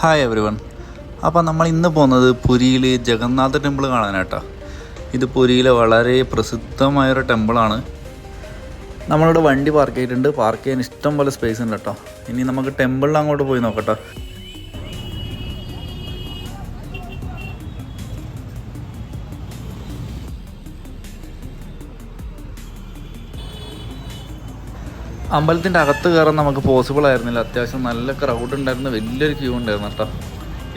Hi every one. അപ്പോൾ നമ്മൾ ഇന്ന് പോകുന്നത് പുരിയിൽ ജഗന്നാഥ ടെമ്പിൾ കാണാനായിട്ടാണ്. ഇത് പുരിയിലെ വളരെ പ്രസിദ്ധമായൊരു ടെമ്പിളാണ്. നമ്മളിവിടെ വണ്ടി പാർക്ക് ചെയ്തിട്ടുണ്ട്. പാർക്ക് ചെയ്യാൻ ഇഷ്ടം പോലെ സ്പേസ് ഉണ്ട് കേട്ടോ. ഇനി നമുക്ക് ടെമ്പിളിൽ അങ്ങോട്ട് പോയി നോക്കട്ടോ. അമ്പലത്തിൻ്റെ അകത്ത് കയറാൻ നമുക്ക് പോസിബിൾ ആയിരുന്നില്ല. അത്യാവശ്യം നല്ല ക്രൗഡ് ഉണ്ടായിരുന്നു, വലിയൊരു ക്യൂ ഉണ്ടായിരുന്നു കേട്ടോ.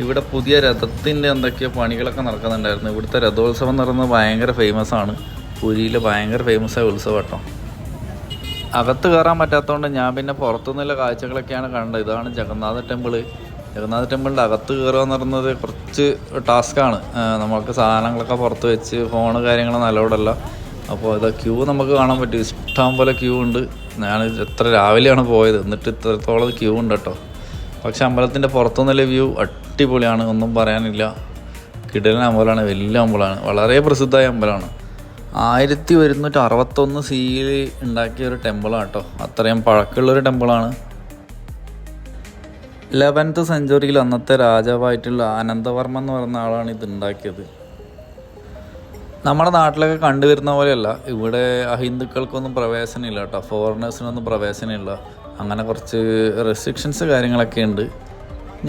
ഇവിടെ പുതിയ രഥത്തിൻ്റെ എന്തൊക്കെയോ പണികളൊക്കെ നടക്കുന്നുണ്ടായിരുന്നു. ഇവിടുത്തെ രഥോത്സവം എന്ന് പറയുന്നത് ഭയങ്കര ഫേമസ് ആണ്. പുരിയിൽ ഭയങ്കര ഫേമസ് ആയ ഉത്സവം കേട്ടോ. അകത്ത് കയറാൻ പറ്റാത്തതുകൊണ്ട് ഞാൻ പിന്നെ പുറത്തുനിന്നുള്ള കാഴ്ചകളൊക്കെയാണ് കണ്ടത്. ഇതാണ് ജഗന്നാഥ ടെമ്പിൾ. ജഗന്നാഥ ടെമ്പിളിൻ്റെ അകത്ത് കയറുക എന്ന് പറയുന്നത് കുറച്ച് ടാസ്ക്കാണ്. നമുക്ക് സാധനങ്ങളൊക്കെ പുറത്ത് വെച്ച് ഫോണ് കാര്യങ്ങളൊന്നും അലൗഡല്ല. അപ്പോൾ ഇത് ക്യൂ നമുക്ക് കാണാൻ പറ്റും. ഇഷ്ടം പോലെ ക്യൂ ഉണ്ട്. ഞാൻ എത്ര രാവിലെയാണ് പോയത്, എന്നിട്ട് ഇത്രത്തോളം ക്യൂ ഉണ്ട് കേട്ടോ. പക്ഷേ അമ്പലത്തിൻ്റെ പുറത്തുനിന്നുള്ള വ്യൂ അടിപൊളിയാണ്, ഒന്നും പറയാനില്ല. കിടിലൻ അമ്പലമാണ്, വലിയ അമ്പലമാണ്, വളരെ പ്രസിദ്ധമായ അമ്പലമാണ്. 1161 സിയിൽ ഉണ്ടാക്കിയ ഒരു ടെമ്പിളാണ് കേട്ടോ. അത്രയും പഴക്കമുള്ളൊരു ടെമ്പിളാണ്. 11th സെഞ്ച്വറിയിൽ അന്നത്തെ രാജാവായിട്ടുള്ള ആനന്ദവർമ്മ എന്ന് പറയുന്ന ആളാണ് ഇത് ഉണ്ടാക്കിയത്. നമ്മുടെ നാട്ടിലൊക്കെ കണ്ടുവരുന്ന പോലെയല്ല, ഇവിടെ അഹിന്ദുക്കൾക്കൊന്നും പ്രവേശനമില്ല കേട്ടോ. ഫോറിനേഴ്സിനൊന്നും പ്രവേശനമില്ല. അങ്ങനെ കുറച്ച് റെസ്ട്രിക്ഷൻസ് കാര്യങ്ങളൊക്കെ ഉണ്ട്.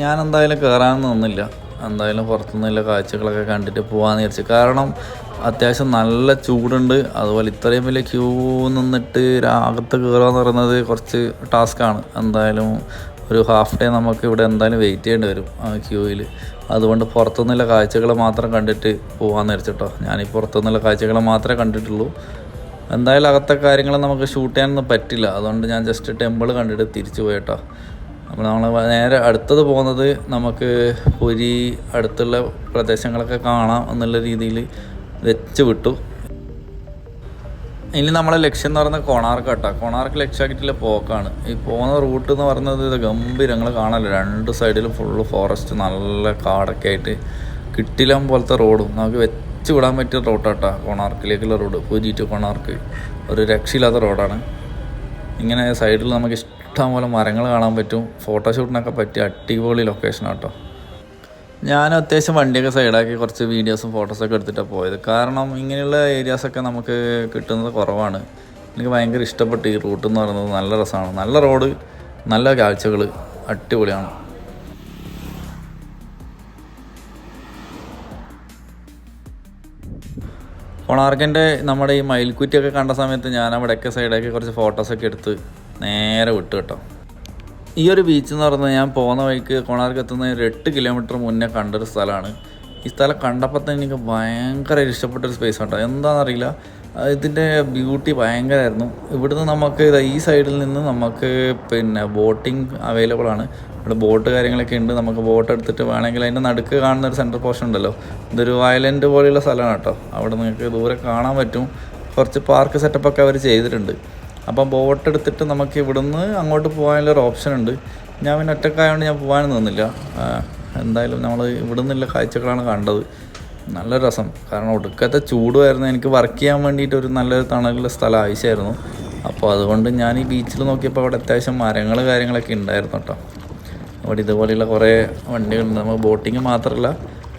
ഞാൻ എന്തായാലും കയറാനൊന്നും നിന്നില്ല. എന്തായാലും പുറത്തുനിന്നുള്ള കാഴ്ചകളൊക്കെ കണ്ടിട്ട് പോകാമെന്ന് വിചാരിച്ചു. കാരണം അത്യാവശ്യം നല്ല ചൂടുണ്ട്. അതുപോലെ ഇത്രയും വലിയ ക്യൂ നിന്നിട്ട് അകത്ത് കയറുക എന്ന് പറയുന്നത് കുറച്ച് ടാസ്ക്കാണ്. എന്തായാലും ഒരു ഹാഫ് ഡേ നമുക്ക് ഇവിടെ എന്തായാലും വെയിറ്റ് ചെയ്യേണ്ടി വരും ആ ക്യൂവിൽ. അതുകൊണ്ട് പുറത്തുനിന്നുള്ള കാഴ്ചകൾ മാത്രം കണ്ടിട്ട് പോകാമെന്ന് വിചാരിച്ചിട്ടോ. ഞാൻ ഈ പുറത്തുനിന്നുള്ള കാഴ്ചകൾ മാത്രമേ കണ്ടിട്ടുള്ളൂ. എന്തായാലും അകത്തെ കാര്യങ്ങൾ നമുക്ക് ഷൂട്ട് ചെയ്യാനൊന്നും പറ്റില്ല. അതുകൊണ്ട് ഞാൻ ജസ്റ്റ് ടെമ്പിൾ കണ്ടിട്ട് തിരിച്ചു പോയിട്ടോ. അപ്പോൾ നമ്മൾ നേരെ അടുത്തത് പോകുന്നത് നമുക്ക് പുരി അടുത്തുള്ള പ്രദേശങ്ങളൊക്കെ കാണാം എന്നുള്ള രീതിയിൽ വെച്ച് വിട്ടു. ഇനി നമ്മളെ ലക്ഷ്യം എന്ന് പറയുന്നത് കൊണാർക്ക് കേട്ടോ. കൊണാർക്ക് ലക്ഷ്യമാക്കിയിട്ടുള്ള പോക്കാണ്. ഈ പോകുന്ന റൂട്ട് എന്ന് പറയുന്നത് ഇത് ഗംഭീരങ്ങൾ കാണാമല്ലോ. രണ്ട് സൈഡിലും ഫുള്ള് ഫോറസ്റ്റ്, നല്ല കാടൊക്കെ ആയിട്ട് കിട്ടിലം പോലത്തെ റോഡും നമുക്ക് വെച്ച് വിടാൻ പറ്റിയ റോഡാട്ടോ കൊണാർക്കിലേക്കുള്ള റോഡ്. പുരി ടു കൊണാർക്ക് ഒരു രക്ഷയില്ലാത്ത റോഡാണ്. ഇങ്ങനെ സൈഡിൽ നമുക്ക് ഇഷ്ടം പോലെ മരങ്ങൾ കാണാൻ പറ്റും. ഫോട്ടോഷൂട്ടിനൊക്കെ പറ്റിയ അടിപൊളി ലൊക്കേഷനാണ് കേട്ടോ. ഞാൻ അത്യാവശ്യം വണ്ടിയൊക്കെ സൈഡാക്കി കുറച്ച് വീഡിയോസും ഫോട്ടോസൊക്കെ എടുത്തിട്ടാണ് പോയത്. കാരണം ഇങ്ങനെയുള്ള ഏരിയാസൊക്കെ നമുക്ക് കിട്ടുന്നത് കുറവാണ്. എനിക്ക് ഭയങ്കര ഇഷ്ടപ്പെട്ടു ഈ റൂട്ട് എന്ന് പറയുന്നത്. നല്ല രസമാണ്, നല്ല റോഡ്, നല്ല കാഴ്ചകൾ, അടിപൊളിയാണ്. കൊണാർക്കിൻ്റെ നമ്മുടെ ഈ മയിൽക്കുറ്റിയൊക്കെ കണ്ട സമയത്ത് ഞാൻ അവിടെയൊക്കെ സൈഡാക്കി കുറച്ച് ഫോട്ടോസൊക്കെ എടുത്ത് നേരെ വിട്ടു കേട്ടോ. ഈ ഒരു ബീച്ച് എന്ന് പറയുന്നത് ഞാൻ പോകുന്ന വഴിക്ക് കൊണാർക്ക് എത്തുന്ന ഒരു 8 കിലോമീറ്റർ മുന്നേ കണ്ടൊരു സ്ഥലമാണ്. ഈ സ്ഥലം കണ്ടപ്പോൾ തന്നെ എനിക്ക് ഭയങ്കര ഇഷ്ടപ്പെട്ടൊരു സ്പേസ് കേട്ടോ. എന്താണെന്നറിയില്ല, ഇതിൻ്റെ ബ്യൂട്ടി ഭയങ്കരമായിരുന്നു. ഇവിടുന്ന് നമുക്ക് ഈ സൈഡിൽ നിന്ന് നമുക്ക് ബോട്ടിങ് അവൈലബിൾ ആണ്. ഇവിടെ ബോട്ട് കാര്യങ്ങളൊക്കെ ഉണ്ട്. നമുക്ക് ബോട്ട് എടുത്തിട്ട് വേണമെങ്കിൽ അതിൻ്റെ നടുക്ക് കാണുന്ന ഒരു സെൻട്രൽ പോർഷൻ ഉണ്ടല്ലോ, ഇതൊരു വയലൻ്റ് പോലെയുള്ള സ്ഥലമാണ് കേട്ടോ. അവിടെ നിങ്ങൾക്ക് ദൂരെ കാണാൻ പറ്റും. കുറച്ച് പാർക്ക് സെറ്റപ്പൊക്കെ അവർ ചെയ്തിട്ടുണ്ട്. അപ്പം ബോട്ട് എടുത്തിട്ട് നമുക്ക് ഇവിടുന്ന് അങ്ങോട്ട് പോകാനുള്ളൊരു ഓപ്ഷൻ ഉണ്ട്. ഞാൻ പിന്നെ ഒറ്റക്കായതുകൊണ്ട് ഞാൻ പോകാനും നിന്നില്ല. എന്തായാലും നമ്മൾ ഇവിടെ നിന്നുള്ള കാഴ്ചകളാണ് കണ്ടത്. നല്ല രസം. കാരണം ഒടുക്കത്തെ ചൂടുമായിരുന്നു. എനിക്ക് വർക്ക് ചെയ്യാൻ വേണ്ടിയിട്ട് ഒരു നല്ലൊരു തണലുള്ള സ്ഥലം ആവശ്യമായിരുന്നു. അപ്പോൾ അതുകൊണ്ട് ഞാൻ ഈ ബീച്ചിൽ നോക്കിയപ്പോൾ അവിടെ അത്യാവശ്യം മരങ്ങൾ കാര്യങ്ങളൊക്കെ ഉണ്ടായിരുന്നു കേട്ടോ. അവിടെ ഇതുപോലെയുള്ള കുറേ വണ്ടികളുണ്ട്. നമുക്ക് ബോട്ടിങ് മാത്രമല്ല,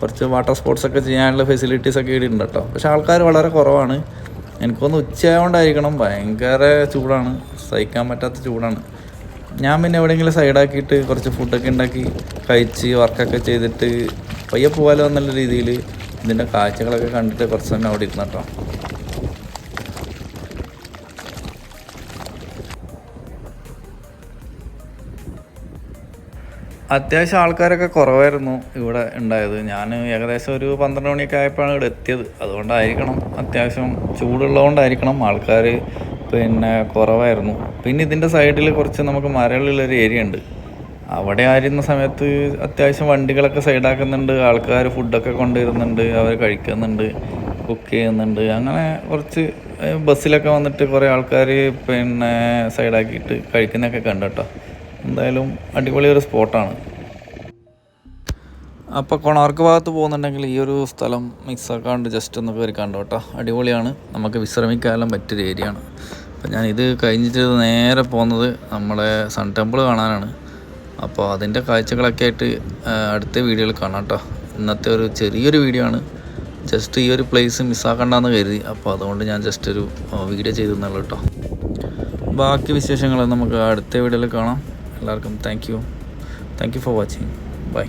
കുറച്ച് വാട്ടർ സ്പോർട്സൊക്കെ ചെയ്യാനുള്ള ഫെസിലിറ്റീസൊക്കെ ഇവിടെ ഉണ്ട് കേട്ടോ. പക്ഷേ ആൾക്കാർ വളരെ കുറവാണ്. എനിക്കൊന്ന് ഉച്ചയായതുകൊണ്ടായിരിക്കണം, ഭയങ്കര ചൂടാണ്, സഹിക്കാൻ പറ്റാത്ത ചൂടാണ്. ഞാൻ പിന്നെ എവിടെയെങ്കിലും സൈഡാക്കിയിട്ട് കുറച്ച് ഫുഡൊക്കെ ഉണ്ടാക്കി കഴിച്ച് വർക്കൊക്കെ ചെയ്തിട്ട് പയ്യെ പോകാലോ എന്നുള്ള രീതിയിൽ ഇതിൻ്റെ കാഴ്ചകളൊക്കെ കണ്ടിട്ട് കുറച്ച് തന്നെ അവിടെ ഇരുന്നു കേട്ടോ. അത്യാവശ്യം ആൾക്കാരൊക്കെ കുറവായിരുന്നു ഇവിടെ ഉണ്ടായത്. ഞാൻ ഏകദേശം ഒരു 12 മണിയൊക്കെ ആയപ്പോഴാണ് ഇവിടെ എത്തിയത്. അതുകൊണ്ടായിരിക്കണം, അത്യാവശ്യം ചൂടുള്ളതുകൊണ്ടായിരിക്കണം ആൾക്കാർ കുറവായിരുന്നു. പിന്നെ ഇതിൻ്റെ സൈഡിൽ കുറച്ച് നമുക്ക് മരങ്ങളുള്ളൊരു ഏരിയ ഉണ്ട്. അവിടെ ആയിരുന്ന സമയത്ത് അത്യാവശ്യം വണ്ടികളൊക്കെ സൈഡാക്കുന്നുണ്ട്. ആൾക്കാർ ഫുഡൊക്കെ കൊണ്ടുവരുന്നുണ്ട്, അവർ കഴിക്കുന്നുണ്ട്, കുക്ക് ചെയ്യുന്നുണ്ട്. അങ്ങനെ കുറച്ച് ബസ്സിലൊക്കെ വന്നിട്ട് കുറേ ആൾക്കാർ സൈഡാക്കിയിട്ട് കഴിക്കുന്നതൊക്കെ കണ്ടു കേട്ടോ. എന്തായാലും അടിപൊളി ഒരു സ്പോട്ടാണ്. അപ്പോൾ കൊണാർക്ക് ഭാഗത്ത് പോകുന്നുണ്ടെങ്കിൽ ഈ ഒരു സ്ഥലം മിക്സാക്കാണ്ട് ജസ്റ്റ് ഒന്ന് കയറി കണ്ടു കേട്ടോ. അടിപൊളിയാണ്, നമുക്ക് വിശ്രമിക്കാനെല്ലാം പറ്റിയൊരു ഏരിയ ആണ്. അപ്പോൾ ഞാൻ ഇത് കഴിഞ്ഞിട്ട് നേരെ പോകുന്നത് നമ്മളെ സൺ ടെമ്പിൾ കാണാനാണ്. അപ്പോൾ അതിൻ്റെ കാഴ്ചകളൊക്കെ ആയിട്ട് അടുത്ത വീഡിയോയിൽ കാണാം കേട്ടോ. ഇന്നത്തെ ഒരു ചെറിയൊരു വീഡിയോ ആണ്, ജസ്റ്റ് ഈ ഒരു പ്ലേസ് മിസ്സാക്കണ്ടെന്ന് കരുതി. അപ്പോൾ അതുകൊണ്ട് ഞാൻ ജസ്റ്റ് ഒരു വീഡിയോ ചെയ്തു എന്നുള്ളൂ കേട്ടോ. ബാക്കി വിശേഷങ്ങൾ നമുക്ക് അടുത്ത വീഡിയോയിൽ കാണാം. എല്ലാവർക്കും thank you for watching. By.